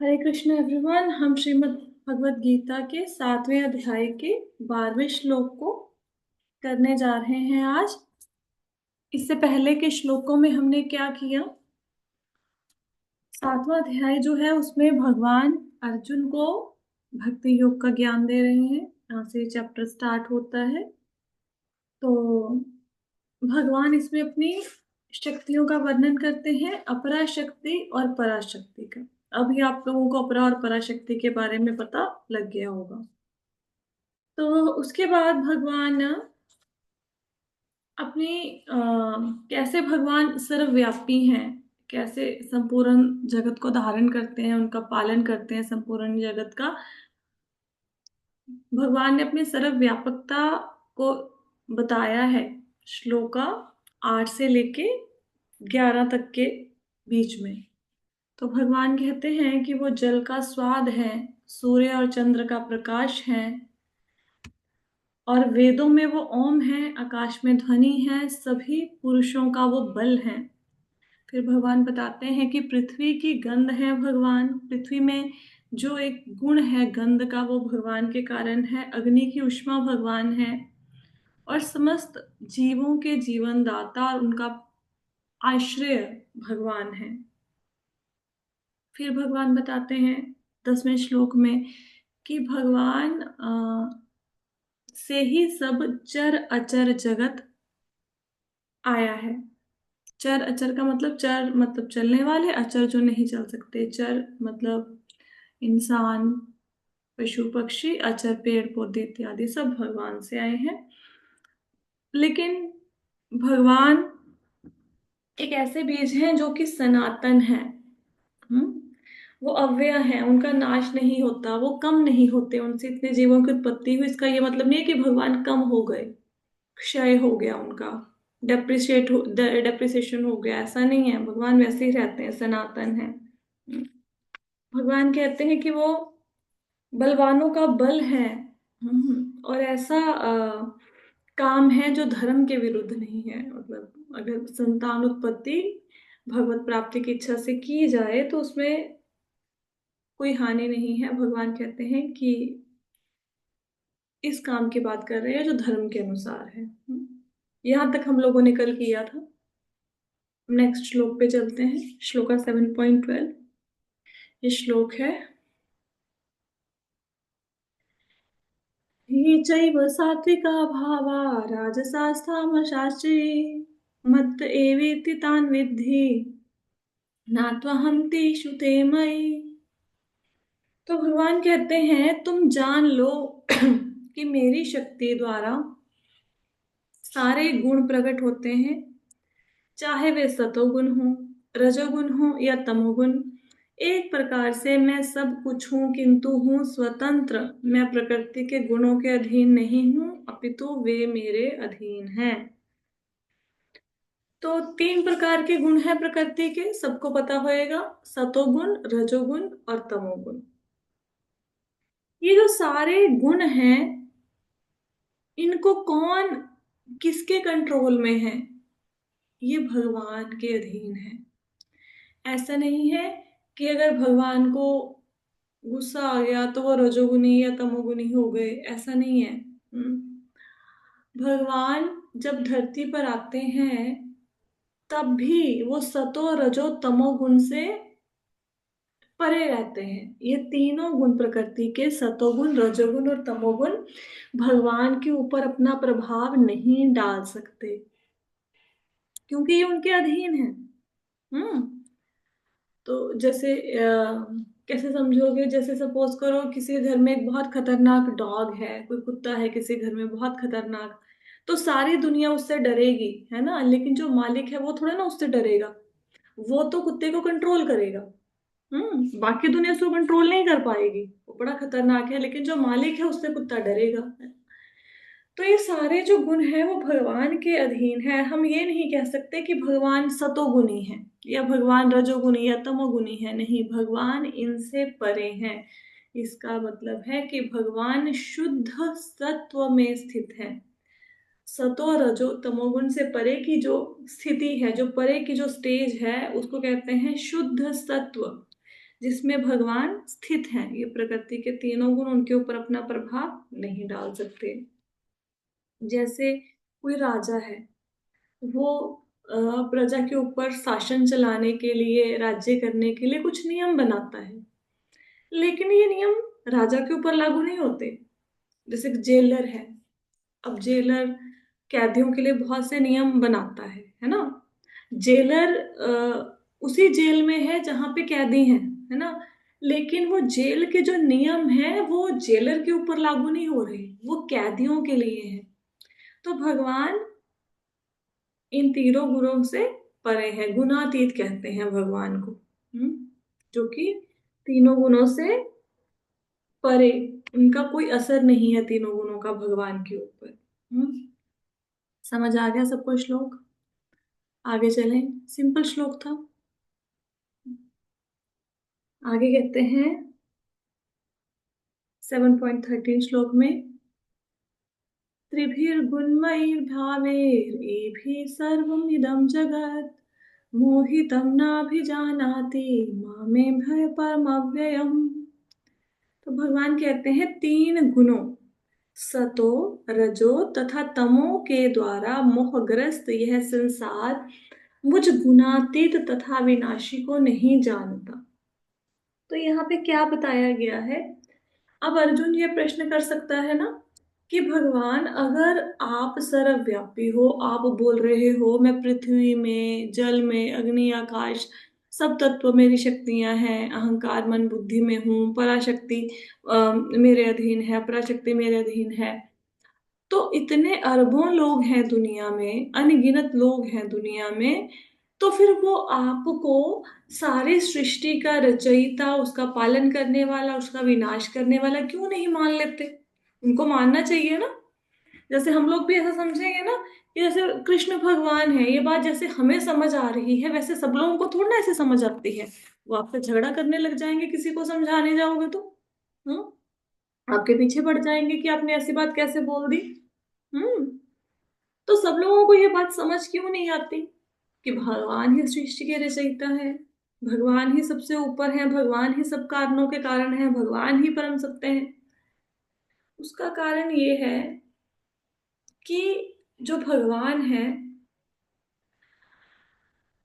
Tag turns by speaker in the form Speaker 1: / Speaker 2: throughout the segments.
Speaker 1: हरे Krishna everyone. हम श्रीमद् भगवत गीता के 7वें अध्याय के 12वें श्लोक को करने जा रहे हैं आज। इससे पहले के श्लोकों में हमने क्या किया? 7वां अध्याय जो है उसमें भगवान अर्जुन को भक्ति योग का ज्ञान दे रहे हैं। यहाँ से चैप्टर स्टार्ट होता है। तो भगवान इसमें अपनी शक्तियों का वर्णन करते हैं, अपरा शक्ति और पराशक्ति का। अभी आप लोगों को अपरा और पराशक्ति के बारे में पता लग गया होगा। तो उसके बाद भगवान अपनी कैसे भगवान सर्वव्यापी हैं, कैसे संपूर्ण जगत को धारण करते हैं, उनका पालन करते हैं संपूर्ण जगत का। भगवान ने अपनी सर्वव्यापकता को बताया है श्लोका 8 से लेके 11 तक के बीच में। तो भगवान कहते हैं कि वो जल का स्वाद है, सूर्य और चंद्र का प्रकाश है, और वेदों में वो ओम है, आकाश में ध्वनि है, सभी पुरुषों का वो बल है। फिर भगवान बताते हैं कि पृथ्वी की गंध है भगवान, पृथ्वी में जो एक गुण है गंध का वो भगवान के कारण है। अग्नि की उष्मा भगवान है, और समस्त जीवों के जीवन दाता और उनका आश्रय भगवान है। फिर भगवान बताते हैं 10वें श्लोक में कि भगवान से ही सब चर अचर जगत आया है। चर अचर का मतलब, चर मतलब चलने वाले, अचर जो नहीं चल सकते। चर मतलब इंसान, पशु पक्षी, अचर पेड़ पौधे इत्यादि सब भगवान से आए हैं। लेकिन भगवान एक ऐसे बीज हैं जो कि सनातन है। वो अव्यय है, उनका नाश नहीं होता, वो कम नहीं होते। उनसे इतने जीवों की उत्पत्ति हुई, इसका ये मतलब नहीं है कि भगवान कम हो गए, क्षय हो गया उनका, डेप्रिसिएशन हो गया, ऐसा नहीं है। भगवान वैसे ही रहते हैं, सनातन है। भगवान कहते हैं कि वो बलवानों का बल है। और ऐसा काम है जो धर्म के विरुद्ध नहीं है। मतलब अगर संतान उत्पत्ति भगवत प्राप्ति की इच्छा से की जाए तो उसमें कोई हानि नहीं है। भगवान कहते हैं कि इस काम की बात कर रहे हैं जो धर्म के अनुसार है। यहां तक हम लोगों ने कल किया था। नेक्स्ट श्लोक पे चलते हैं, श्लोका 7.12। ये श्लोक है, ये चैव सात्विका भावा राजसास्तामशास्त्री मत्त एवेति तान् विद्धि नात्वहं तेषु ते मयि। तो भगवान कहते हैं तुम जान लो कि मेरी शक्ति द्वारा सारे गुण प्रकट होते हैं, चाहे वे सतोगुण हो, रजोगुण हो या तमोगुण। एक प्रकार से मैं सब कुछ हूं, किंतु हूं स्वतंत्र। मैं प्रकृति के गुणों के अधीन नहीं हूं, अपितु वे मेरे अधीन हैं। तो 3 प्रकार के गुण हैं प्रकृति के, सबको पता होएगा, सतोगुण, रजोगुण और तमोगुण। ये जो सारे गुण हैं, इनको कौन, किसके कंट्रोल में है? ये भगवान के अधीन है। ऐसा नहीं है कि अगर भगवान को गुस्सा आ गया तो वो रजोगुनी या तमोगुनी हो गए, ऐसा नहीं है। भगवान जब धरती पर आते हैं तब भी वो सतो रजो तमोगुण से परे रहते हैं। ये तीनों गुण प्रकृति के, सतोगुण, रजोगुण और तमोगुण, भगवान के ऊपर अपना प्रभाव नहीं डाल सकते, क्योंकि ये उनके अधीन है। हम्म तो जैसे कैसे समझोगे? जैसे सपोज करो किसी घर में एक बहुत खतरनाक डॉग है, कोई कुत्ता है किसी घर में बहुत खतरनाक, तो सारी दुनिया उससे डरेगी, है ना। लेकिन जो मालिक है वो थोड़ा ना उससे डरेगा, वो तो कुत्ते को कंट्रोल करेगा। बाकी दुनिया उसको कंट्रोल नहीं कर पाएगी, वो बड़ा खतरनाक है, लेकिन जो मालिक है उससे कुत्ता डरेगा। तो ये सारे जो गुण हैं वो भगवान के अधीन है। हम ये नहीं कह सकते कि भगवान सतोगुणी है या भगवान रजोगुणी या तमोगुणी है, नहीं, भगवान इनसे परे हैं। इसका मतलब है कि भगवान शुद्ध सत्व में स्थित है। सतो रजो तमोगुण से परे की जो स्थिति है, जो परे की जो स्टेज है, उसको कहते हैं शुद्ध सत्व। जिसमें भगवान स्थित हैं। ये प्रकृति के तीनों गुण उनके ऊपर अपना प्रभाव नहीं डाल सकते। जैसे कोई राजा है, वो प्रजा के ऊपर शासन चलाने के लिए, राज्य करने के लिए कुछ नियम बनाता है, लेकिन ये नियम राजा के ऊपर लागू नहीं होते। जैसे जेलर है, अब जेलर कैदियों के लिए बहुत से नियम बनाता है ना। जेलर उसी जेल में है जहां पे कैदी हैं, है ना, लेकिन वो जेल के जो नियम हैं वो जेलर के ऊपर लागू नहीं हो रहे, वो कैदियों के लिए है। तो भगवान इन तीनों गुणों से परे है, गुणातीत कहते हैं भगवान को। जो कि तीनों गुणों से परे, उनका कोई असर नहीं है तीनों गुणों का भगवान के ऊपर। समझ आ गया सबको श्लोक? आगे चलें, सिंपल श्लोक था। आगे कहते हैं 7.13 श्लोक में, त्रिभिर्गुणमयैर्भावैरेभिः सर्वमिदं जगत् मोहितं नाभिजानाति मामें भयपरमव्ययम्। तो भगवान कहते हैं तीन गुणों सतो, रजो तथा तमो के द्वारा मोहग्रस्त यह संसार मुझ गुणातीत तथा विनाशी को नहीं जानता। तो यहाँ पे क्या बताया गया है? अब अर्जुन ये प्रश्न कर सकता है ना कि भगवान, अगर आप सर्वव्यापी हो, आप बोल रहे हो मैं पृथ्वी में, जल में, अग्नि, आकाश, सब तत्व मेरी शक्तियां हैं, अहंकार मन बुद्धि में हूँ, पराशक्ति मेरे अधीन है, पराशक्ति मेरे अधीन है, तो इतने अरबों लोग हैं दुनिया में, अनगिनत लोग हैं दुनिया में, तो फिर वो आपको सारी सृष्टि का रचयिता, उसका पालन करने वाला, उसका विनाश करने वाला क्यों नहीं मान लेते? उनको मानना चाहिए ना। जैसे हम लोग भी ऐसा समझेंगे ना कि जैसे कृष्ण भगवान है, ये बात जैसे हमें समझ आ रही है वैसे सब लोगों को थोड़ा ना ऐसे समझ आती है। वो आपसे झगड़ा करने लग जाएंगे किसी को समझाने जाओगे तो। हम्म आपके पीछे पड़ जाएंगे कि आपने ऐसी बात कैसे बोल दी। हम्म तो सब लोगों को ये बात समझ क्यों नहीं आती कि भगवान ही सृष्टि के रचयिता है, भगवान ही सबसे ऊपर है, भगवान ही सब कारणों के कारण है, भगवान ही परम सत्य है। उसका कारण ये है कि जो भगवान है,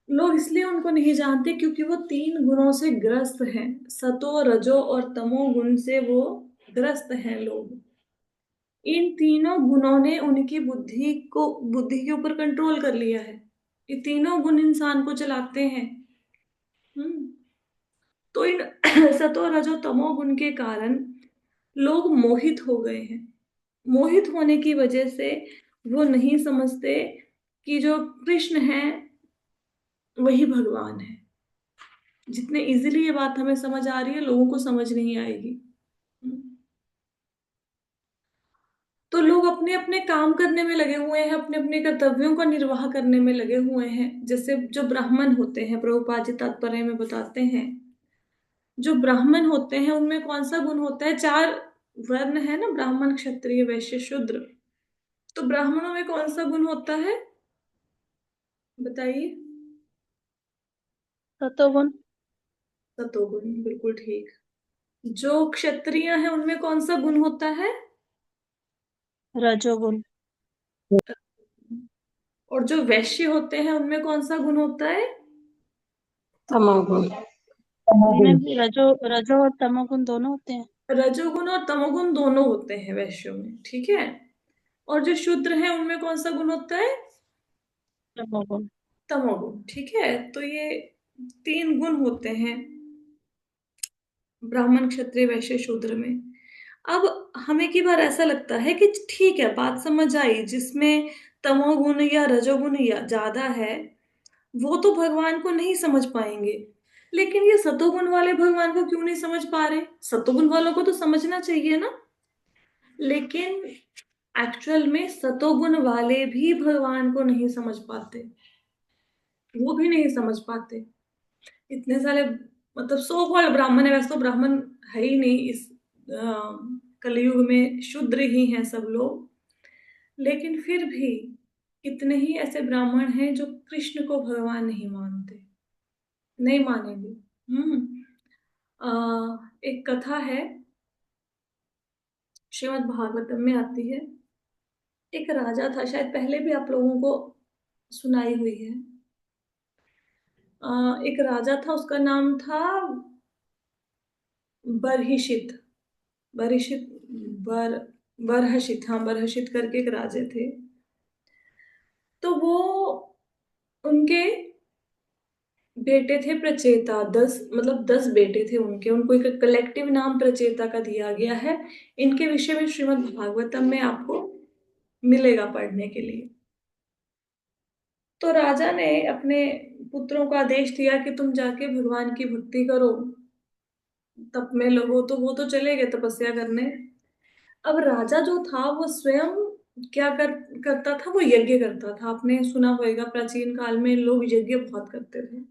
Speaker 1: लोग इसलिए उनको नहीं जानते क्योंकि वो तीन गुणों से ग्रस्त हैं। सतो, रजो और तमो गुण से वो ग्रस्त हैं लोग। इन तीनों गुणों ने उनकी बुद्धि के ऊपर कंट्रोल कर लिया है। ये तीनों गुण इंसान को चलाते हैं। हम्म तो इन सतो, रजो, तमो गुण के कारण लोग मोहित हो गए हैं। मोहित होने की वजह से वो नहीं समझते कि जो कृष्ण है वही भगवान है। जितने इजीली ये बात हमें समझ आ रही है, लोगों को समझ नहीं आएगी। तो लोग अपने अपने काम करने में लगे हुए हैं, अपने अपने कर्तव्यों का निर्वाह करने में लगे हुए हैं। जैसे जो ब्राह्मण होते हैं, प्रभुपाद जी तात्पर्य में बताते हैं, जो ब्राह्मण होते हैं उनमें कौन सा गुण होता है? चार वर्ण है ना, ब्राह्मण, क्षत्रिय, वैश्य, शूद्र। तो ब्राह्मणों में कौन सा गुण होता है, बताइए?
Speaker 2: सतोगुण।
Speaker 1: सतोगुण, बिल्कुल ठीक। जो क्षत्रिय है उनमें कौन सा गुण होता है?
Speaker 2: रजोगुण।
Speaker 1: और जो वैश्य होते हैं उनमें कौन सा गुण होता है?
Speaker 3: तमोगुण।
Speaker 2: उनमें भी रजो रजो और तमोगुण दोनों होते हैं।
Speaker 1: रजोगुण और तमोगुण दोनों होते हैं वैश्यों में, ठीक है। और जो शूद्र है उनमें कौन सा गुण होता है?
Speaker 2: तमोगुण।
Speaker 1: तमोगुण, ठीक है। तो ये तीन गुण होते हैं ब्राह्मण, क्षत्रिय, वैश्य, शूद्र में। अब हमें की बार ऐसा लगता है कि ठीक है, बात समझ आई, जिसमें तमोगुण या रजोगुण या ज्यादा है वो तो भगवान को नहीं समझ पाएंगे, लेकिन ये सतोगुण वाले भगवान को क्यों नहीं समझ पा रहे? सतोगुण वालों को तो समझना चाहिए ना। लेकिन एक्चुअल में सतोगुण वाले भी भगवान को नहीं समझ पाते, वो भी नहीं समझ पाते। इतने सारे, मतलब सो कॉल्ड ब्राह्मण है, वैसे तो ब्राह्मण है ही नहीं इस कलयुग में, शूद्र ही हैं सब लोग। लेकिन फिर भी कितने ही ऐसे ब्राह्मण हैं जो कृष्ण को भगवान नहीं मानते, नहीं मानेंगे। एक कथा है, श्रीमद् भागवतम में आती है। एक राजा था, शायद पहले भी आप लोगों को सुनाई हुई है। एक राजा था, उसका नाम था बरहिशित। बरहिशित बर बरहशित, हाँ बरहशित करके एक राजे थे। तो वो, उनके बेटे थे प्रचेता। 10, मतलब 10 बेटे थे उनके। उनको एक कलेक्टिव नाम प्रचेता का दिया गया है। इनके विषय में श्रीमद् भागवतम में आपको मिलेगा पढ़ने के लिए। तो राजा ने अपने पुत्रों को आदेश दिया कि तुम जाके भगवान की भक्ति करो, तप में लगो। तो वो तो चले गए तपस्या करने। अब राजा जो था वो स्वयं क्या करता था, वो यज्ञ करता था। आपने सुना होगा प्राचीन काल में लोग यज्ञ बहुत करते थे।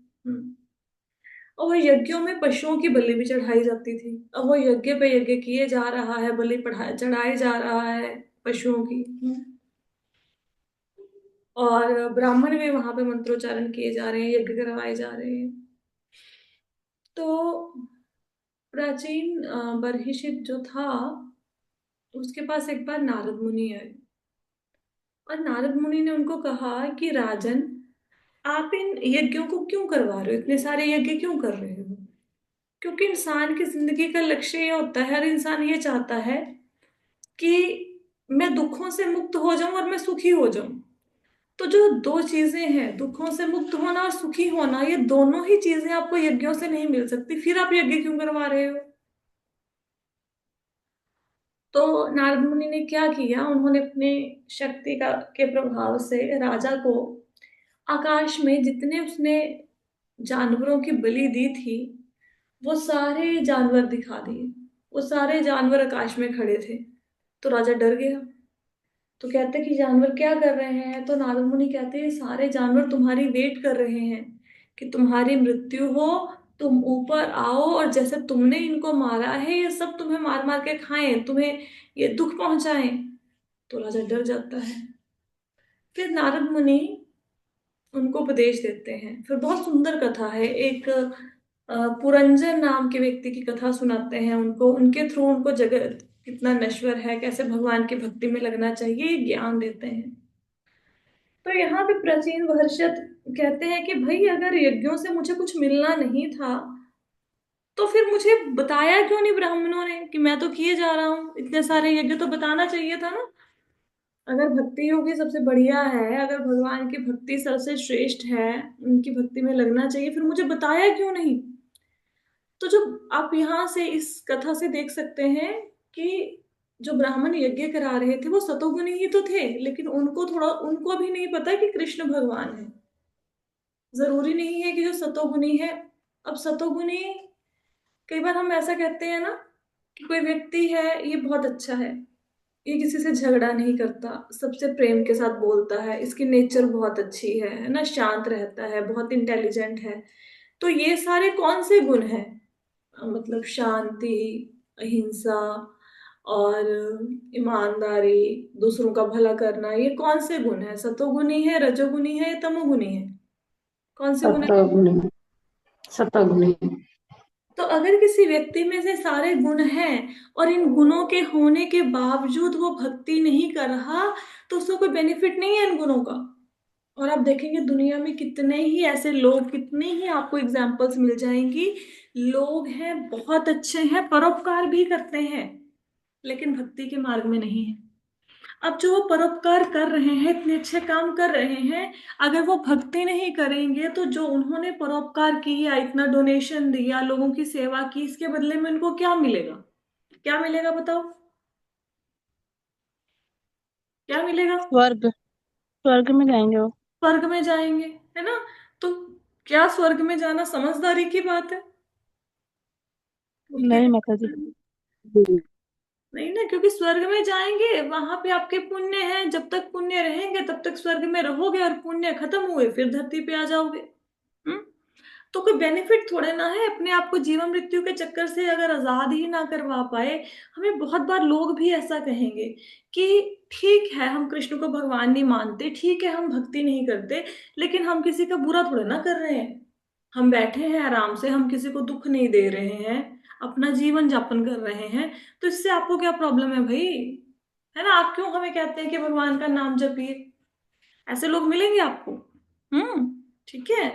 Speaker 1: और वो यज्ञों में पशुओं की बलि भी चढ़ाई जाती थी। अब वो यज्ञ पे यज्ञ किए जा रहा है, बलि चढ़ाए जा रहा है पशुओं की। और ब्राह्मण भी वहां पे मंत्रोच्चारण किए जा रहे हैं, यज्ञ करवाए जा रहे हैं। तो प्राचीन बरहिशित जो था, उसके पास एक बार नारद मुनि आए। और नारद मुनि ने उनको कहा कि राजन, आप इन यज्ञों को क्यों करवा रहे हो, इतने सारे यज्ञ क्यों कर रहे हो? क्योंकि इंसान की जिंदगी का लक्ष्य ये होता है, हर इंसान ये चाहता है कि मैं दुखों से मुक्त हो जाऊं और मैं सुखी हो जाऊं। तो जो दो चीजें हैं, दुखों से मुक्त होना और सुखी होना, ये दोनों ही चीजें आपको यज्ञों से नहीं मिल सकती। फिर आप यज्ञ क्यों करवा रहे हो? तो नारद मुनि ने क्या किया, उन्होंने अपने शक्ति का के प्रभाव से राजा को आकाश में जितने उसने जानवरों की बलि दी थी, वो सारे जानवर दिखा दिए। वो सारे जानवर आकाश में खड़े थे। तो राजा डर गया। तो कहते कि जानवर क्या कर रहे हैं? तो नारद मुनि कहते हैं सारे जानवर तुम्हारी वेट कर रहे हैं कि तुम्हारी मृत्यु हो, तुम ऊपर आओ, और जैसे तुमने इनको मारा है ये सब तुम्हें मार मार के खाएं, तुम्हें ये दुख पहुंचाएं। तो राजा डर जाता है। फिर नारद मुनि उनको उपदेश देते हैं। फिर बहुत सुंदर कथा है, एक पुरंजन नाम के व्यक्ति की कथा सुनाते हैं उनको। उनके थ्रू उनको जगत कितना नश्वर है, कैसे भगवान की भक्ति में लगना चाहिए, ये ज्ञान देते हैं। तो यहाँ पे प्राचीन महर्षि कहते हैं कि भाई, अगर यज्ञों से मुझे कुछ मिलना नहीं था तो फिर मुझे बताया क्यों नहीं ब्राह्मणों ने कि मैं तो किए जा रहा हूँ इतने सारे यज्ञ? तो बताना चाहिए था ना। अगर भक्ति योगी सबसे बढ़िया है, अगर भगवान की भक्ति सबसे श्रेष्ठ है, उनकी भक्ति में लगना चाहिए, फिर मुझे बताया क्यों नहीं? तो जो आप यहाँ से इस कथा से देख सकते हैं कि जो ब्राह्मण यज्ञ करा रहे थे वो सतोगुणी ही तो थे, लेकिन उनको भी नहीं पता कि कृष्ण भगवान है। जरूरी नहीं है कि जो सतोगुणी है। अब सतोगुणी, कई बार हम ऐसा कहते हैं ना कि कोई व्यक्ति है, ये बहुत अच्छा है, ये किसी से झगड़ा नहीं करता, सबसे प्रेम के साथ बोलता है, इसकी नेचर बहुत अच्छी है ना, शांत रहता है, बहुत इंटेलिजेंट है। तो ये सारे कौन से गुण हैं? मतलब शांति, अहिंसा और ईमानदारी, दूसरों का भला करना, ये कौन से गुण है? सतोगुणी है, रजोगुणी है, या तमोगुणी है? कौन से गुण है?
Speaker 3: सतोगुणी। सतोगुणी।
Speaker 1: तो अगर किसी व्यक्ति में से सारे गुण हैं और इन गुणों के होने के बावजूद वो भक्ति नहीं कर रहा, तो उसको कोई बेनिफिट नहीं है इन गुणों का। और आप देखेंगे दुनिया में कितने ही ऐसे लोग, कितने ही आपको एग्जाम्पल्स मिल जाएंगी। लोग हैं, बहुत अच्छे हैं, परोपकार भी करते हैं, लेकिन भक्ति के मार्ग में नहीं है। अब जो वो परोपकार कर रहे हैं, इतने अच्छे काम कर रहे हैं, अगर वो भक्ति नहीं करेंगे तो जो उन्होंने परोपकार किया, इतना डोनेशन दिया, लोगों की सेवा की, इसके बदले में उनको क्या मिलेगा? क्या मिलेगा बताओ? क्या मिलेगा?
Speaker 2: स्वर्ग। स्वर्ग में जाएंगे वो।
Speaker 1: स्वर्ग में जाएंगे, है ना? तो क्या स्वर्ग में जाना समझदारी की बात है? उसके
Speaker 2: नहीं माता जी।
Speaker 1: लिए नहीं ना, क्योंकि स्वर्ग में जाएंगे, वहां पे आपके पुण्य हैं, जब तक पुण्य रहेंगे तब तक स्वर्ग में रहोगे, और पुण्य खत्म हुए फिर धरती पे आ जाओगे। हम्म। तो कोई बेनिफिट थोड़े ना है। अपने आप को जीवन मृत्यु के चक्कर से अगर आजाद ही ना करवा पाए, हमें बहुत बार लोग भी ऐसा कहेंगे कि ठीक है, हम कृष्ण को भगवान नहीं मानते, ठीक है हम भक्ति नहीं करते, लेकिन हम किसी का बुरा थोड़े ना कर रहे हैं। हम बैठे हैं आराम से, हम किसी को दुख नहीं दे रहे हैं। अपना जीवन यापन कर रहे हैं, तो इससे आपको क्या प्रॉब्लम है भाई? है ना? आप क्यों हमें कहते हैं कि भगवान का नाम जपिए? ऐसे लोग मिलेंगे आपको। ठीक है।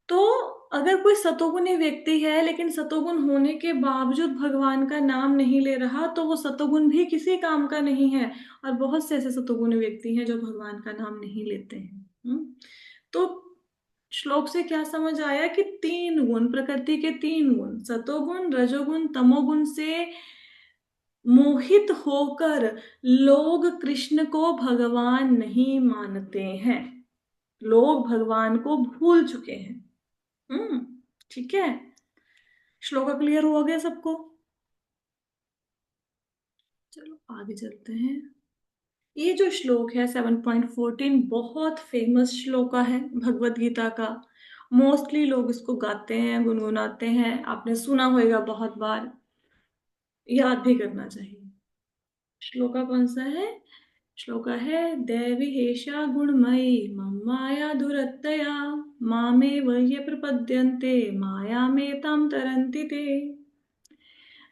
Speaker 1: तो अगर कोई सतोगुणी व्यक्ति है लेकिन सतोगुण होने के बावजूद भगवान का नाम नहीं ले रहा, तो वो सतोगुण भी किसी काम का नहीं है। और बहुत से ऐसे सतोगुणी व्यक्ति हैं जो भगवान का नाम नहीं लेते हैं। तो श्लोक से क्या समझ आया कि तीन गुण, प्रकृति के तीन गुण, सतोगुण, रजोगुण, तमोगुण से मोहित होकर लोग कृष्ण को भगवान नहीं मानते हैं। लोग भगवान को भूल चुके हैं। ठीक है। श्लोक क्लियर हो गया सबको? चलो आगे चलते हैं। ये जो श्लोक है 7.14 बहुत फेमस श्लोका है भगवत गीता का। मोस्टली लोग इसको गाते हैं, गुनगुनाते हैं, आपने सुना होगा बहुत बार, याद भी करना चाहिए। श्लोका कौन सा है? श्लोका है, देवी हेषा गुणमयी मम माया दुरत्यया मामेव ये प्रपद्यन्ते माया में ताम तरन्ति ते।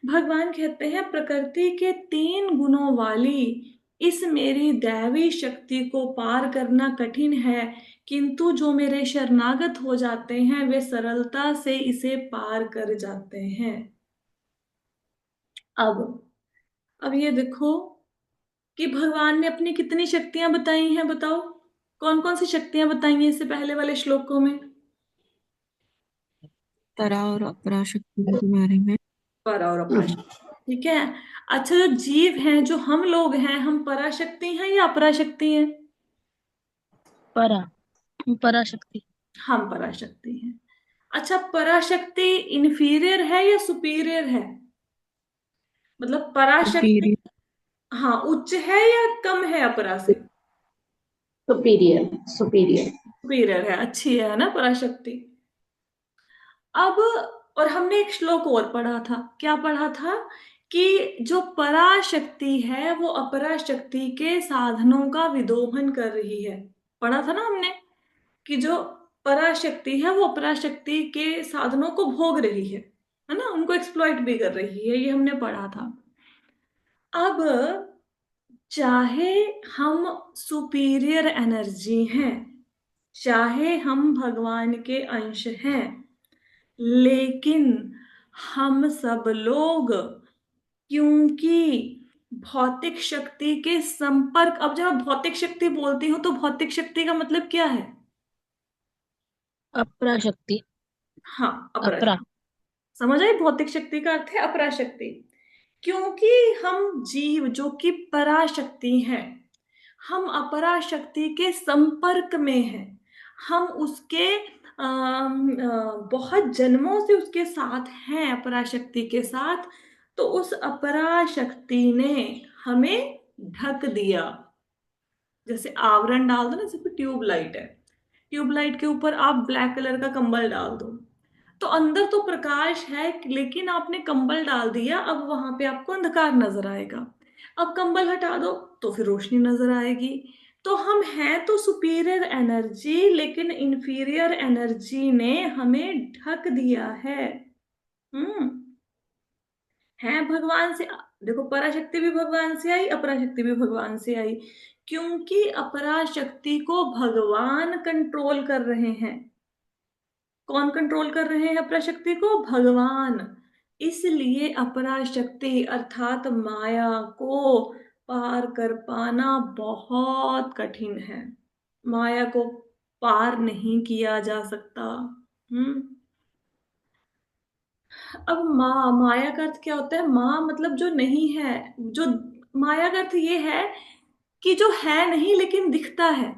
Speaker 1: भगवान कहते हैं प्रकृति के तीन गुणों वाली इस मेरी दैवी शक्ति को पार करना कठिन है, किंतु जो मेरे शरणागत हो जाते हैं वे सरलता से इसे पार कर जाते हैं। अब ये देखो कि भगवान ने अपनी कितनी शक्तियां बताई हैं, बताओ कौन कौन सी शक्तियां बताई हैं इससे पहले वाले श्लोकों में?
Speaker 2: परा और अपरा शक्ति के बारे में।
Speaker 1: पर और अपराशक्ति। ठीक है। अच्छा, जो जीव हैं, जो हम लोग हैं, हम पराशक्ति हैं या अपराशक्ति हैं?
Speaker 2: परा पराशक्ति।
Speaker 1: हम पराशक्ति हैं। अच्छा, पराशक्ति इन्फीरियर है या सुपीरियर है? मतलब पराशक्ति,
Speaker 2: सुपीरियर।
Speaker 1: हाँ, उच्च है या कम है अपरा से?
Speaker 3: Superior superior.
Speaker 1: सुपीरियर है, अच्छी है ना पराशक्ति। अब और हमने एक श्लोक और पढ़ा था, क्या पढ़ा था? कि जो पराशक्ति है वो अपराशक्ति के साधनों का विदोहन कर रही है। पढ़ा था ना हमने कि जो पराशक्ति है वो अपराशक्ति के साधनों को भोग रही है ना, उनको एक्सप्लॉइट भी कर रही है, ये हमने पढ़ा था। अब चाहे हम सुपीरियर एनर्जी हैं, चाहे हम भगवान के अंश हैं, लेकिन हम सब लोग क्योंकि भौतिक शक्ति के संपर्क, अब जब मैं भौतिक शक्ति बोलती हूं तो भौतिक शक्ति का मतलब क्या है?
Speaker 2: अपराशक्ति।
Speaker 1: हाँ,
Speaker 2: अपरा।
Speaker 1: अपराशक्ति। समझ आई? भौतिक शक्ति का अर्थ है अपराशक्ति। क्योंकि हम जीव जो कि पराशक्ति हैं, हम अपराशक्ति के संपर्क में हैं, हम उसके बहुत जन्मों से उसके साथ हैं, अपराशक्ति के साथ। तो उस अपराशक्ति ने हमें ढक दिया। जैसे आवरण डाल दो ना, जैसे ट्यूबलाइट है, ट्यूबलाइट के ऊपर आप ब्लैक कलर का कंबल डाल दो, तो अंदर तो प्रकाश है लेकिन आपने कंबल डाल दिया, अब वहां पे आपको अंधकार नजर आएगा। अब कंबल हटा दो तो फिर रोशनी नजर आएगी। तो हम हैं तो सुपीरियर एनर्जी, लेकिन इंफीरियर एनर्जी ने हमें ढक दिया है। हम्म है भगवान से। देखो, पराशक्ति भी भगवान से आई, अपराशक्ति भी भगवान से आई, क्योंकि अपराशक्ति को भगवान कंट्रोल कर रहे हैं। कौन कंट्रोल कर रहे हैं अपराशक्ति को? भगवान। इसलिए अपराशक्ति अर्थात माया को पार कर पाना बहुत कठिन है। माया को पार नहीं किया जा सकता। हम्म अब माया का अर्थ क्या होता है? माँ मतलब जो नहीं है, जो माया का अर्थ ये है कि जो है नहीं लेकिन दिखता है।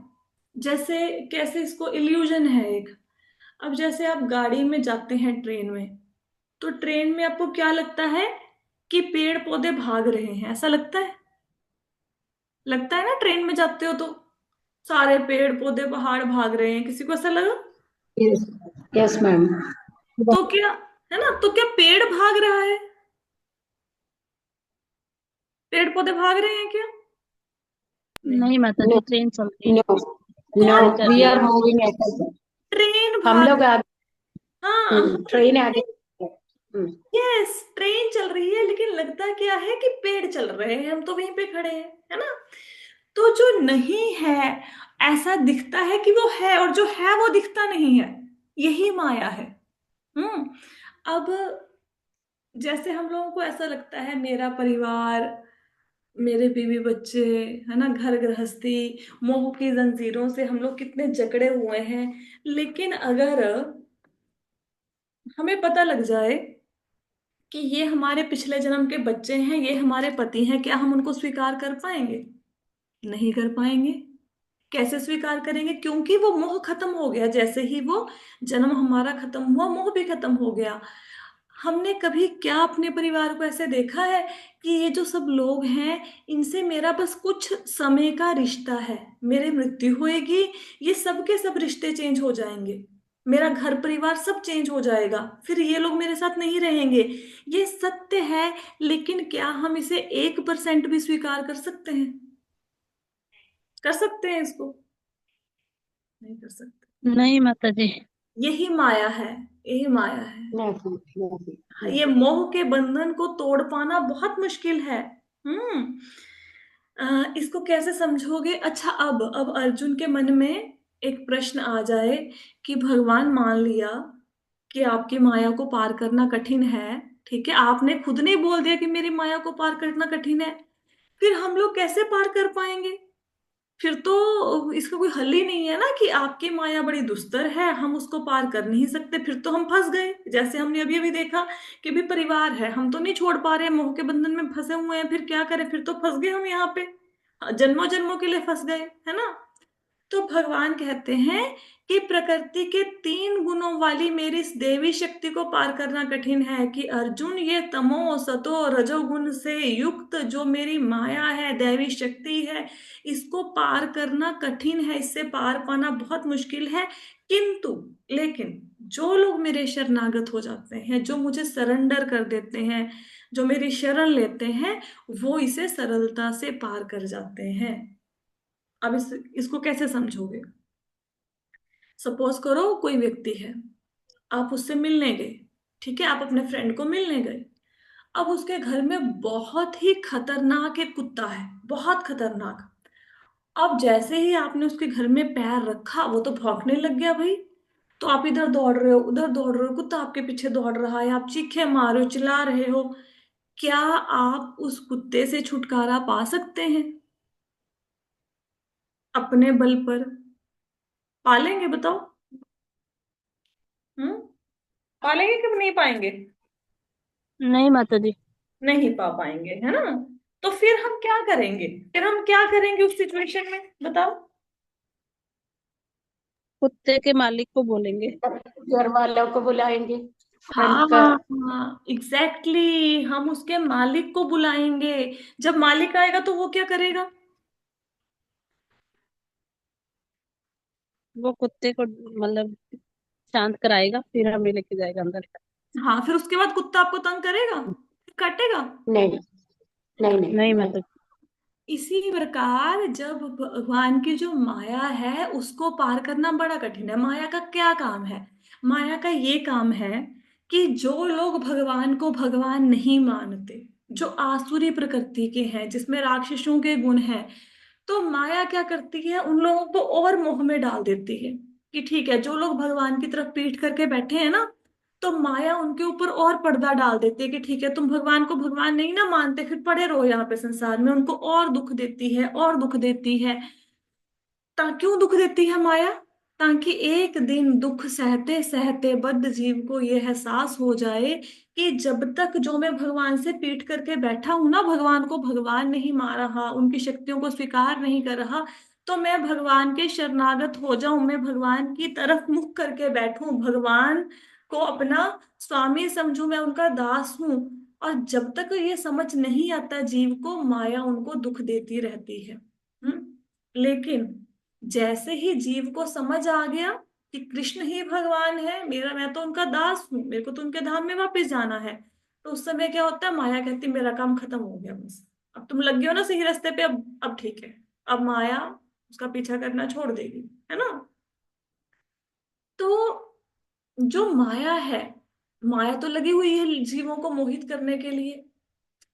Speaker 1: जैसे कैसे, इसको इल्यूजन है एक। अब जैसे आप गाड़ी में जाते हैं, ट्रेन में, तो ट्रेन में आपको क्या लगता है? कि पेड़ पौधे भाग रहे हैं, ऐसा लगता है? लगता है ना, ट्रेन में जाते हो तो सारे पेड़ पौधे पहाड़ भाग रहे हैं, किसी को ऐसा लगा?
Speaker 3: Yes, yes ma'am.
Speaker 1: तो क्या, है ना, तो क्या पेड़ भाग रहा है? पेड़ पौधे भाग रहे हैं क्या? नहीं।
Speaker 2: नहीं माता
Speaker 3: नो,
Speaker 2: जी, ट्रेन चल रही है।
Speaker 3: नो, नो,
Speaker 1: कौन
Speaker 2: चल
Speaker 3: वी
Speaker 2: रही
Speaker 3: आर
Speaker 2: है।
Speaker 3: Moving at.
Speaker 1: ट्रेन
Speaker 3: हम
Speaker 1: भाग,
Speaker 3: लोग आगे,
Speaker 1: हाँ,
Speaker 3: ट्रेन आगे।
Speaker 1: यस, ट्रेन चल रही है लेकिन लगता क्या है कि पेड़ चल रहे हैं, हम तो वहीं पे खड़े हैं, है ना। तो जो नहीं है ऐसा दिखता है कि वो है, और जो है वो दिखता नहीं है, यही माया है। हम्म। अब जैसे हम लोगों को ऐसा लगता है मेरा परिवार, मेरे बीवी बच्चे, है ना, घर गृहस्थी, मोह की जंजीरों से हम लोग कितने जकड़े हुए हैं। लेकिन अगर हमें पता लग जाए कि ये हमारे पिछले जन्म के बच्चे हैं, ये हमारे पति हैं, क्या हम उनको स्वीकार कर पाएंगे? नहीं कर पाएंगे। कैसे स्वीकार करेंगे? क्योंकि वो मोह खत्म हो गया। जैसे ही वो जन्म हमारा खत्म हुआ, मोह भी खत्म हो गया। हमने कभी क्या अपने परिवार को ऐसे देखा है कि ये जो सब लोग हैं इनसे मेरा बस कुछ समय का रिश्ता है, मेरी मृत्यु होएगी, ये सब के सब रिश्ते चेंज हो जाएंगे, मेरा घर परिवार सब चेंज हो जाएगा, फिर ये लोग मेरे साथ नहीं रहेंगे। ये सत्य है, लेकिन क्या हम इसे 1% भी स्वीकार कर सकते हैं? कर सकते हैं इसको? नहीं कर सकते।
Speaker 2: नहीं माता जी।
Speaker 1: यही माया है, यही माया है।
Speaker 3: नहीं नहीं
Speaker 1: ये
Speaker 3: नहीं।
Speaker 1: मोह के बंधन को तोड़ पाना बहुत मुश्किल है। हम्म। इसको कैसे समझोगे? अच्छा, अब अर्जुन के मन में एक प्रश्न आ जाए कि भगवान, मान लिया कि आपकी माया को पार करना कठिन है, ठीक है, आपने खुद ने बोल दिया कि मेरी माया को पार करना कठिन है, फिर हम लोग कैसे पार कर पाएंगे? फिर तो इसका कोई हल ही नहीं है ना, कि आपकी माया बड़ी दुस्तर है, हम उसको पार कर नहीं सकते, फिर तो हम फंस गए। जैसे हमने अभी अभी देखा कि भी परिवार है, हम तो नहीं छोड़ पा रहे, मोह के बंधन में फंसे हुए हैं, फिर क्या करें? फिर तो फंस गए हम यहाँ पे, जन्मों जन्मों के लिए फंस गए, है ना। तो भगवान कहते हैं कि प्रकृति के 3 गुणों वाली मेरी इस देवी शक्ति को पार करना कठिन है, कि अर्जुन, ये तमो सतो रजोगुण से युक्त जो मेरी माया है, दैवी शक्ति है, इसको पार करना कठिन है, इससे पार पाना बहुत मुश्किल है। किंतु लेकिन जो लोग मेरे शरणागत हो जाते हैं, जो मुझे सरेंडर कर देते हैं, जो मेरी शरण लेते हैं, वो इसे सरलता से पार कर जाते हैं। अब इसको कैसे समझोगे? सपोज करो कोई व्यक्ति है, आप उससे मिलने गए, ठीक है, आप अपने फ्रेंड को मिलने गए। अब उसके घर में बहुत ही खतरनाक एक कुत्ता है, बहुत खतरनाक। अब जैसे ही आपने उसके घर में पैर रखा, वो तो भौंकने लग गया भाई। तो आप इधर दौड़ रहे हो, उधर दौड़ रहे हो, कुत्ता आपके पीछे दौड़ रहा है, आप चीखे मार रहे हो, चिल्ला रहे हो। क्या आप उस कुत्ते से छुटकारा पा सकते हैं अपने बल पर? पालेंगे? बताओ। हम्म। पालेंगे कि नहीं पाएंगे?
Speaker 2: नहीं माता जी।
Speaker 1: नहीं पा पाएंगे, है ना। तो फिर हम क्या करेंगे? फिर हम क्या करेंगे उस सिचुएशन में, बताओ।
Speaker 2: कुत्ते के मालिक को बोलेंगे।
Speaker 3: घर वालों को बुलाएंगे, फ्रेंड
Speaker 1: हाँ
Speaker 3: का।
Speaker 1: हाँ, एग्जैक्टली, हम उसके मालिक को बुलाएंगे। जब मालिक आएगा तो वो क्या करेगा?
Speaker 2: वो कुत्ते को मतलब शांत कराएगा, फिर हमें लेके जाएगा अंदर।
Speaker 1: हाँ, फिर उसके बाद कुत्ता आपको तंग करेगा, काटेगा।
Speaker 3: नहीं नहीं नहीं
Speaker 2: नहीं
Speaker 3: नहीं।
Speaker 2: माता जी।
Speaker 1: इसी प्रकार जब भगवान की जो माया है उसको पार करना बड़ा कठिन है। माया का क्या काम है? माया का ये काम है कि जो लोग भगवान को भगवान नहीं मानते, जो आसुरी प्रकृति के हैं, जिसमें राक्षसों के गुण हैं, तो माया क्या करती है, उन लोगों को और मोह में डाल देती है। कि ठीक है, जो लोग भगवान की तरफ पीठ करके बैठे हैं ना, तो माया उनके ऊपर और पर्दा डाल देती है कि ठीक है, तुम भगवान को भगवान नहीं ना मानते, फिर पड़े रहो यहाँ पे संसार में। उनको और दुख देती है, और दुख देती है। क्यों दुख देती है माया? ताकि एक दिन दुख सहते सहते बद्ध जीव को यह एहसास हो जाए कि जब तक जो मैं भगवान से पीठ करके बैठा हूं ना, भगवान को भगवान नहीं मान रहा, उनकी शक्तियों को स्वीकार नहीं कर रहा, तो मैं भगवान के शरणागत हो जाऊं, मैं भगवान की तरफ मुख करके बैठूं, भगवान को अपना स्वामी समझूं, मैं उनका दास हूं। और जब तक ये समझ नहीं आता जीव को, माया उनको दुख देती रहती है। लेकिन जैसे ही जीव को समझ आ गया कि कृष्ण ही भगवान है, मेरा, मैं तो उनका दास हूँ, मेरे को तो उनके धाम में वापस जाना है, तो उस समय क्या होता है, माया कहती मेरा काम खत्म हो गया, बस अब तुम लग गए हो ना सही रास्ते पे, अब ठीक है। अब माया उसका पीछा करना छोड़ देगी, है ना। तो जो माया है माया तो लगी हुई है जीवों को मोहित करने के लिए,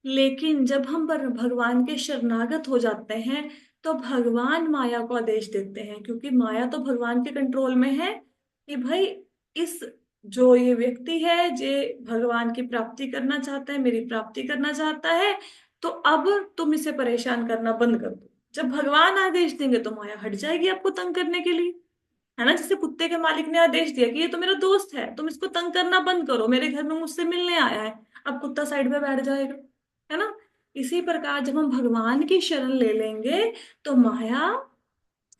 Speaker 1: लेकिन जब हम भगवान के शरणागत हो जाते हैं तो भगवान माया को आदेश देते हैं, क्योंकि माया तो भगवान के कंट्रोल में है कि भाई इस जो ये व्यक्ति है जे भगवान की प्राप्ति करना चाहता है, मेरी प्राप्ति करना चाहता है, तो अब तुम इसे परेशान करना बंद कर दो। जब भगवान आदेश देंगे तो माया हट जाएगी आपको तंग करने के लिए, है ना। जैसे कुत्ते के मालिक ने आदेश दिया कि ये तो मेरा दोस्त है, तुम इसको तंग करना बंद करो, मेरे घर में मुझसे मिलने आया है, अब कुत्ता साइड पे बैठ जाएगा, है ना। इसी प्रकार जब हम भगवान की शरण ले लेंगे तो माया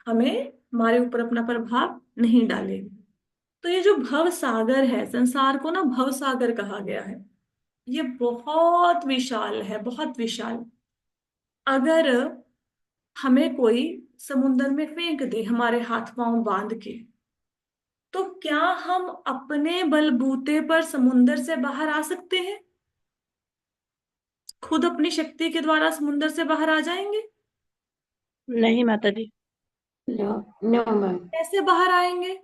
Speaker 1: हमें हमारे ऊपर अपना प्रभाव नहीं डालेगी। तो ये जो भव सागर है, संसार को ना भव सागर कहा गया है, ये बहुत विशाल है, बहुत विशाल। अगर हमें कोई समुन्द्र में फेंक दे हमारे हाथ पांव बांध के, तो क्या हम अपने बलबूते पर समुंदर से बाहर आ सकते हैं? खुद अपनी शक्ति के द्वारा समुंदर से बाहर आ जाएंगे?
Speaker 2: नहीं माता जी।
Speaker 3: No, no ma'am.
Speaker 1: कैसे बाहर आएंगे?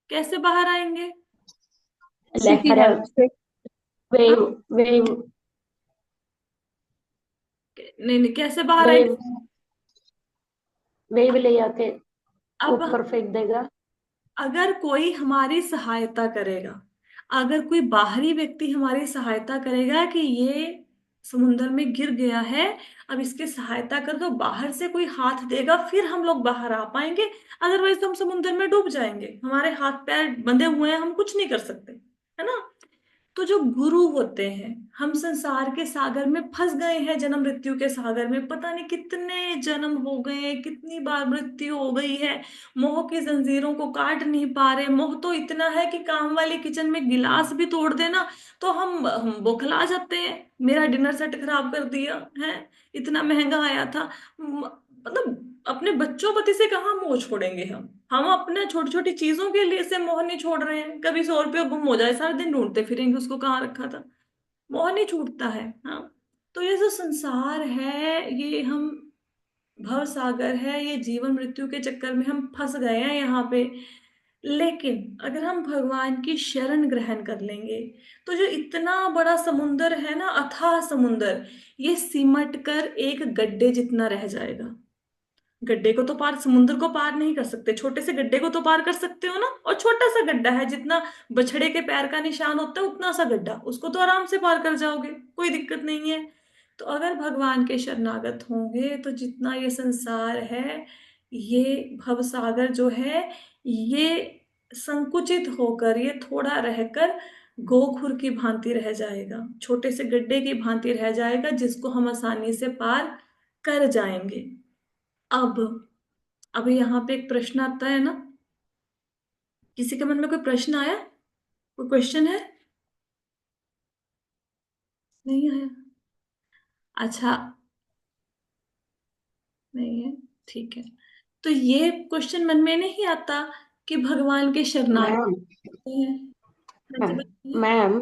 Speaker 1: कैसे बाहर आएंगे?
Speaker 2: किसी की
Speaker 3: लहर,
Speaker 2: हेल्प से।
Speaker 1: हाँ?
Speaker 3: वेव, वेव,
Speaker 1: नहीं नहीं, कैसे बाहर
Speaker 3: वेव,
Speaker 1: आएंगे?
Speaker 3: वेव ले आके
Speaker 1: अब
Speaker 3: ऊपर फेंक देगा।
Speaker 1: अगर कोई हमारी सहायता करेगा, अगर कोई बाहरी व्यक्ति हमारी सहायता करेगा कि ये समुंदर में गिर गया है, अब इसकी सहायता कर दो, बाहर से कोई हाथ देगा फिर हम लोग बाहर आ पाएंगे, अदरवाइज तो हम समुंदर में डूब जाएंगे, हमारे हाथ पैर बंधे हुए हैं, हम कुछ नहीं कर सकते, है ना। तो जो गुरु होते हैं, हम संसार के सागर में फंस गए हैं, जन्म मृत्यु के सागर में, पता नहीं कितने जन्म हो गए हैं, कितनी बार मृत्यु हो गई है, मोह की जंजीरों को काट नहीं पा रहे। मोह तो इतना है कि काम वाले किचन में गिलास भी तोड़ देना तो हम बौखला जाते हैं, मेरा डिनर सेट खराब कर दिया है, इतना महंगा आया था। मतलब अपने बच्चों पति से कहाँ मोह छोड़ेंगे हम अपने छोटी छोटी चीजों के लिए से मोह नहीं छोड़ रहे हैं। कभी 100 रुपया गुम हो जाए, सारा दिन ढूंढते फिरेंगे उसको कहाँ रखा था, मोह नहीं छूटता है। हाँ, तो ये जो संसार है, ये हम भव सागर है, ये जीवन मृत्यु के चक्कर में हम फंस गए हैं यहाँ पे। लेकिन अगर हम भगवान की शरण ग्रहण कर लेंगे तो जो इतना बड़ा समुंदर है ना, अथाह समुंदर, ये सिमट कर एक गड्ढे जितना रह जाएगा। गड्ढे को तो पार, समुद्र को पार नहीं कर सकते, छोटे से गड्ढे को तो पार कर सकते हो ना, और छोटा सा गड्ढा है, जितना बछड़े के पैर का निशान होता है उतना सा गड्ढा, उसको तो आराम से पार कर जाओगे, कोई दिक्कत नहीं है। तो अगर भगवान के शरणागत होंगे तो जितना ये संसार है, ये भवसागर जो है, ये संकुचित होकर, ये थोड़ा रहकर गोखुर की भांति रह जाएगा, छोटे से गड्ढे की भांति रह जाएगा, जिसको हम आसानी से पार कर जाएंगे। अब अब यहाँ पे एक प्रश्न आता है ना, किसी के मन में कोई प्रश्न आया? कोई क्वेश्चन है? नहीं आया? अच्छा, नहीं है, ठीक है। तो ये क्वेश्चन मन में नहीं आता कि भगवान के शरणागत
Speaker 3: मैम,
Speaker 1: हैं। हाँ जी,
Speaker 3: मैम,
Speaker 1: बताइए।
Speaker 3: मैम,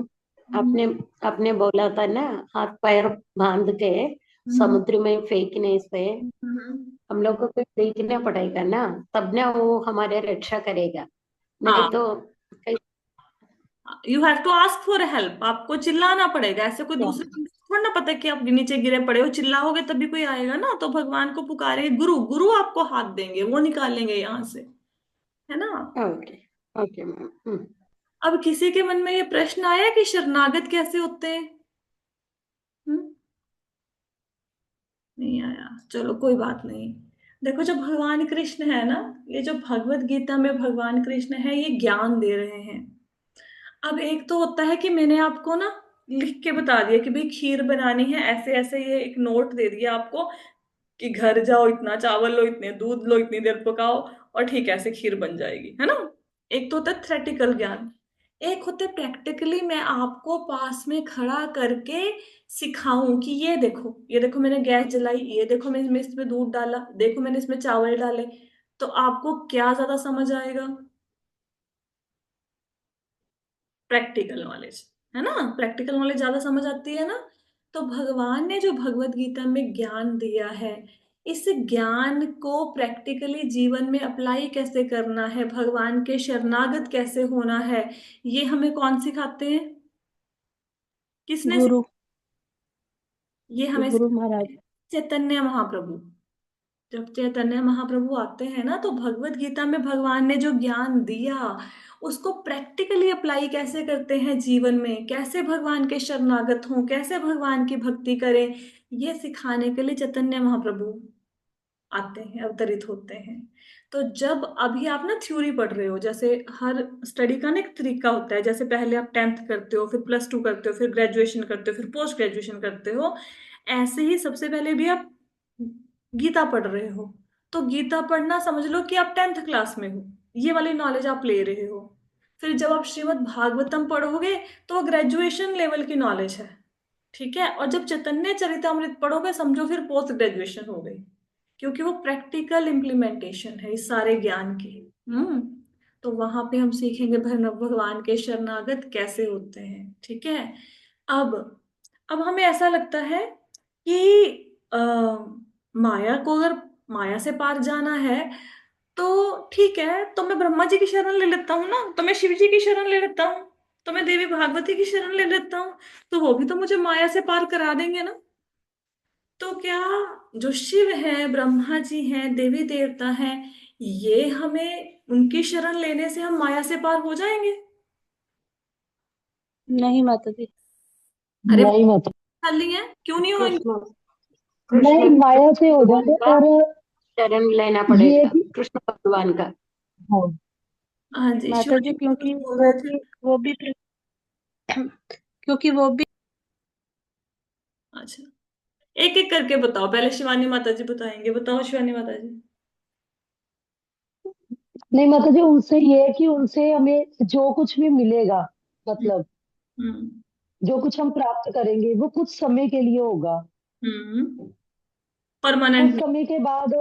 Speaker 1: हम्म।
Speaker 3: आपने आपने बोला था ना, हाथ पैर बांध के
Speaker 1: हम्म।
Speaker 3: समुद्र में फेंकने से
Speaker 1: हम्म।
Speaker 3: हम लोग को कुछ सीखना पड़ेगा ना, तब ना वो हमारे रक्षा करेगा। नहीं
Speaker 1: हाँ,
Speaker 3: तो कई।
Speaker 1: You have to ask for help, आपको चिल्लाना पड़ेगा, ऐसे कोई
Speaker 3: क्या?
Speaker 1: दूसरे को थोड़ा ना पता है कि आप नीचे गिरे पड़े हो, चिल्लाओगे तभी कोई आएगा ना, तो भगवान को पुकारेंगे, गुरु गुरु आपको हाथ देंगे, वो निकालेंगे यहाँ से, है ना।
Speaker 3: Okay, okay ma'am.
Speaker 1: अब किसी के मन में ये प्रश्न आया कि शरणागत कैसे होते हैं? हम्म? नहीं आया, चलो कोई बात नहीं। देखो, जो भगवान कृष्ण है ना, ये जो भगवत गीता में भगवान कृष्ण है, ये ज्ञान दे रहे हैं। अब एक तो होता है कि मैंने आपको ना लिख के बता दिया कि भाई खीर बनानी है, ऐसे ऐसे, ये एक नोट दे दिया आपको कि घर जाओ, इतना चावल लो, इतने दूध लो, इतनी देर पकाओ, और ठीक है, ऐसे खीर बन जाएगी, है ना। एक तो होता है थ्रेटिकल ज्ञान, एक होता है प्रैक्टिकली मैं आपको पास में खड़ा करके सिखाऊं कि ये देखो मैंने गैस जलाई, ये देखो मैंने इसमें दूध डाला, देखो मैंने इसमें चावल डाले, तो आपको क्या ज्यादा समझ आएगा? प्रैक्टिकल नॉलेज, है ना, प्रैक्टिकल नॉलेज ज्यादा समझ आती है ना। तो भगवान ने जो भगवत गीता में ज्ञान दिया है, इस ज्ञान को प्रैक्टिकली जीवन में अप्लाई कैसे करना है, भगवान के शरणागत कैसे होना है, ये हमें कौन सिखाते हैं? किसने
Speaker 2: गुरु
Speaker 1: ये हमें
Speaker 2: गुरु
Speaker 1: सिखाते
Speaker 2: महाराज।
Speaker 1: हैं? चैतन्य महाप्रभु। जब चैतन्य महाप्रभु आते हैं ना, तो भगवत गीता में भगवान ने जो ज्ञान दिया उसको प्रैक्टिकली अप्लाई कैसे करते हैं जीवन में, कैसे भगवान के शरणागत हों, कैसे भगवान की भक्ति करें, ये सिखाने के लिए चैतन्य महाप्रभु आते हैं, अवतरित होते हैं। तो जब अभी आप ना थ्योरी पढ़ रहे हो, जैसे हर स्टडी का ना एक तरीका होता है, जैसे पहले आप 10th करते हो, फिर +2 करते हो, फिर ग्रेजुएशन करते हो, फिर पोस्ट ग्रेजुएशन करते हो, ऐसे ही सबसे पहले भी आप गीता पढ़ रहे हो। तो गीता पढ़ना समझ लो कि आप 10th क्लास में हो, ये वाली नॉलेज आप ले रहे हो। फिर जब आप श्रीमद् भागवतम पढ़ोगे तो वो ग्रेजुएशन लेवल की नॉलेज है, ठीक है। और जब चैतन्य चरितमृत पढ़ोगे, समझो फिर पोस्ट ग्रेजुएशन हो गई, क्योंकि वो प्रैक्टिकल इम्प्लीमेंटेशन है इस सारे ज्ञान की। हम्म। तो वहां पे हम सीखेंगे भगवान के शरणागत कैसे होते हैं, ठीक है। अब अब हमें ऐसा लगता है कि माया को, अगर माया से पार जाना है तो ठीक है, तो मैं ब्रह्मा जी की शरण ले लेता हूँ ना, तो मैं शिव जी की शरण ले लेता हूँ, तो मैं देवी भागवती की शरण ले लेता हूँ, तो वो भी तो मुझे माया से पार करा देंगे ना। तो क्या जो शिव है, ब्रह्मा जी हैं, देवी देवता हैं, ये हमें उनकी शरण लेने से हम माया से पार हो जाएंगे?
Speaker 2: नहीं माता जी।
Speaker 1: अरे
Speaker 4: नहीं मतलब
Speaker 1: खाली है, क्यों नहीं होंगे?
Speaker 3: कृष्ण
Speaker 4: नहीं,
Speaker 3: कृष्ण
Speaker 4: माया से हो
Speaker 3: भगवान
Speaker 4: जाते
Speaker 3: का
Speaker 4: पर
Speaker 3: शरण लेना
Speaker 4: ये
Speaker 3: पड़ेगा,
Speaker 4: भी।
Speaker 3: कृष्ण भगवान का।
Speaker 4: हाँ,
Speaker 1: हाँ जी,
Speaker 2: माता
Speaker 1: शिवानी
Speaker 2: जी,
Speaker 1: जी कुछ
Speaker 2: क्योंकि
Speaker 1: बोल रहे थे।
Speaker 2: क्योंकि वो भी
Speaker 1: अच्छा, एक एक करके बताओ, पहले शिवानी माता जी बताएंगे, बताओ शिवानी माता जी।
Speaker 4: नहीं मतलब जी, उनसे ये है कि उनसे हमें जो कुछ भी मिलेगा, मतलब
Speaker 1: हम्म।
Speaker 4: जो कुछ हम प्राप्त करेंगे वो कुछ समय के लिए होगा।
Speaker 1: हम्म।
Speaker 4: कुछ
Speaker 1: परमानेंट।
Speaker 4: समय के बाद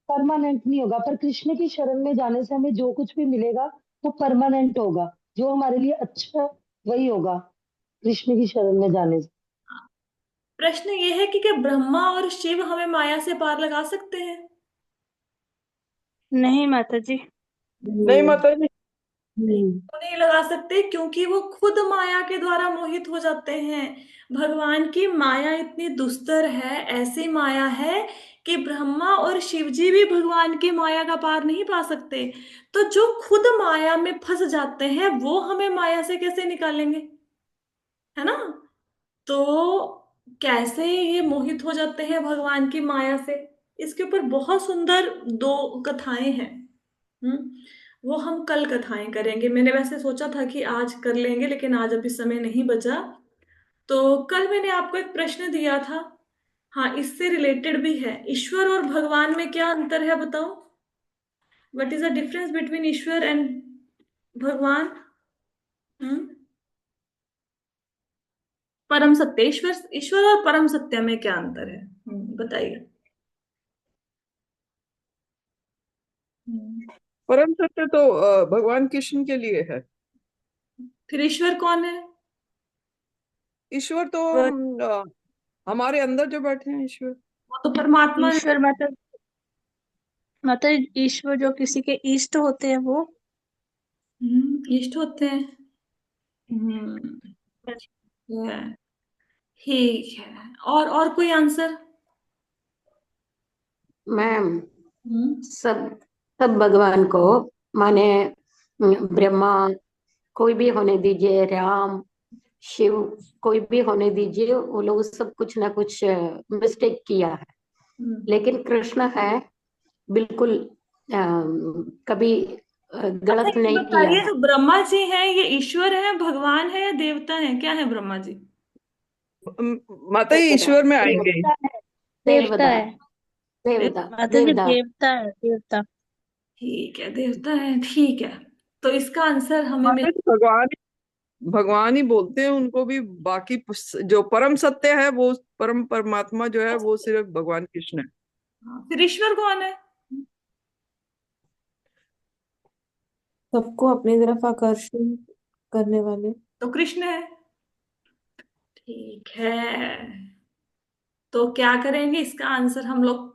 Speaker 4: परमानेंट नहीं होगा, पर कृष्ण की शरण में जाने से हमें जो कुछ भी मिलेगा वो परमानेंट होगा, जो हमारे लिए अच्छा वही होगा कृष्ण की शरण में जाने से।
Speaker 1: प्रश्न ये है कि क्या ब्रह्मा और शिव हमें माया से पार लगा सकते हैं?
Speaker 2: नहीं माता जी।
Speaker 5: नहीं
Speaker 4: हम्म,
Speaker 5: माता जी।
Speaker 1: क्यों नहीं लगा सकते? क्योंकि वो खुद माया के द्वारा मोहित हो जाते हैं। भगवान की माया इतनी दुस्तर है, ऐसी माया है कि ब्रह्मा और शिव जी भी भगवान की माया का पार नहीं पा सकते। तो जो खुद माया में फंस जाते हैं, वो हमें माया से कैसे निकालेंगे, है ना। तो कैसे ये मोहित हो जाते हैं भगवान की माया से, इसके ऊपर बहुत सुंदर दो कथाएं हैं। हम्म। वो हम कल कथाएं करेंगे, मैंने वैसे सोचा था कि आज कर लेंगे, लेकिन आज अभी समय नहीं बचा। तो कल मैंने आपको एक प्रश्न दिया था, हाँ, इससे रिलेटेड भी है। ईश्वर और भगवान में क्या अंतर है, बताओ। What is the difference between Ishwar and भगवान? हम्म। परम सत्य, ईश्वर ईश्वर और परम सत्य में क्या अंतर है, बताइए। हम्म।
Speaker 5: परम सत्य तो भगवान कृष्ण के लिए है।
Speaker 1: फिर ईश्वर कौन है?
Speaker 5: ईश्वर तो
Speaker 2: वो
Speaker 5: हमारे अंदर जो बैठे हैं ईश्वर।
Speaker 1: वो तो परमात्मा है।
Speaker 2: ईश्वर माता माता ईश्वर जो किसी के इष्ट होते हैं वो।
Speaker 1: इष्ट होते हैं। है, ठीक है। और कोई आंसर?
Speaker 3: मैम,
Speaker 1: हम्म।
Speaker 3: सब सब भगवान को माने, ब्रह्मा कोई भी होने दीजिए, राम शिव कोई भी होने दीजिए, वो लोग सब कुछ ना कुछ मिस्टेक किया है। लेकिन कृष्ण है बिल्कुल, कभी
Speaker 1: अच्छा,
Speaker 3: गलत
Speaker 1: ये
Speaker 3: नहीं किया
Speaker 1: बताइए,
Speaker 3: है।
Speaker 1: जो ब्रह्मा जी हैं, ये ईश्वर है, भगवान है, या देवता है, क्या है ब्रह्मा जी?
Speaker 5: माता जी
Speaker 3: देवता
Speaker 5: ईश्वर में आएंगे।
Speaker 2: देवता है। देवता
Speaker 3: देवता
Speaker 2: है।
Speaker 3: देवता
Speaker 2: माता जी
Speaker 3: देवता
Speaker 2: देवता है, देवता।
Speaker 1: ठीक है, देवता है, ठीक है। तो इसका आंसर हमें मिल।
Speaker 5: माता जी भगवान ही बोलते हैं उनको भी। बाकी जो परम सत्य है वो परम परमात्मा जो है वो सिर्फ भगवान कृष्ण है।
Speaker 1: फिर ईश्वर कौन है?
Speaker 6: सबको अपनी तरफ आकर्षण करने वाले।
Speaker 1: तो कृष्ण है। ठीक है, तो क्या करेंगे, इसका आंसर हम लोग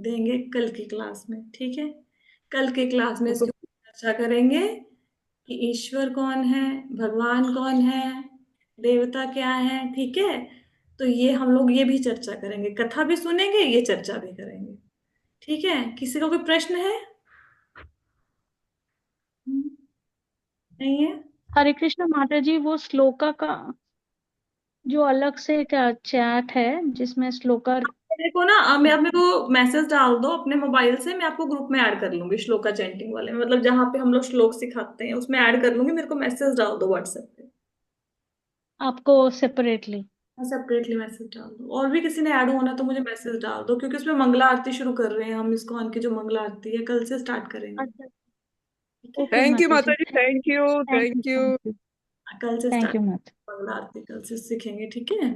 Speaker 1: देंगे कल की क्लास में, ठीक है। कल की क्लास में
Speaker 5: वो तो
Speaker 1: इसके ऊपर चर्चा करेंगे कि ईश्वर कौन है, भगवान कौन है, देवता क्या है, ठीक है। तो ये हम लोग ये भी चर्चा करेंगे, कथा भी सुनेंगे, ये चर्चा भी करेंगे, ठीक है। किसी को कोई प्रश्न है? नहीं है?
Speaker 2: हरे कृष्ण माता जी, वो श्लोका का जो अलग से क्या चैट है जिसमें श्लोका
Speaker 1: मेरे को ना मैं आप मेरे को मैसेज डाल दो अपने मोबाइल से, मैं आपको ग्रुप में ऐड कर लूंगी श्लोका चैंटिंग वाले में, मतलब जहाँ पे हम लोग श्लोक सिखाते हैं उसमें ऐड कर लूंगी। मेरे को मैसेज डाल दो व्हाट्सएप पे,
Speaker 2: आपको सेपरेटली?
Speaker 1: सेपरेटली मैसेज डाल दो। और भी किसी ने ऐड होना तो मुझे मैसेज डाल दो, क्योंकि उसमें मंगला आरती शुरू कर रहे हैं हम, इस्कॉन की जो मंगला आरती है कल से स्टार्ट करेंगे,
Speaker 2: अच्छा,
Speaker 1: ठीक है।
Speaker 2: ओके
Speaker 5: थैंक यू
Speaker 2: माता जी,
Speaker 5: माता जी, thank you,
Speaker 2: thank you,
Speaker 5: thank you.
Speaker 2: Thank you,
Speaker 1: कल से
Speaker 2: थैंक
Speaker 1: स्टार्ट
Speaker 2: यू माता।
Speaker 1: मंगला आरती कल से सीखेंगे, ठीक है।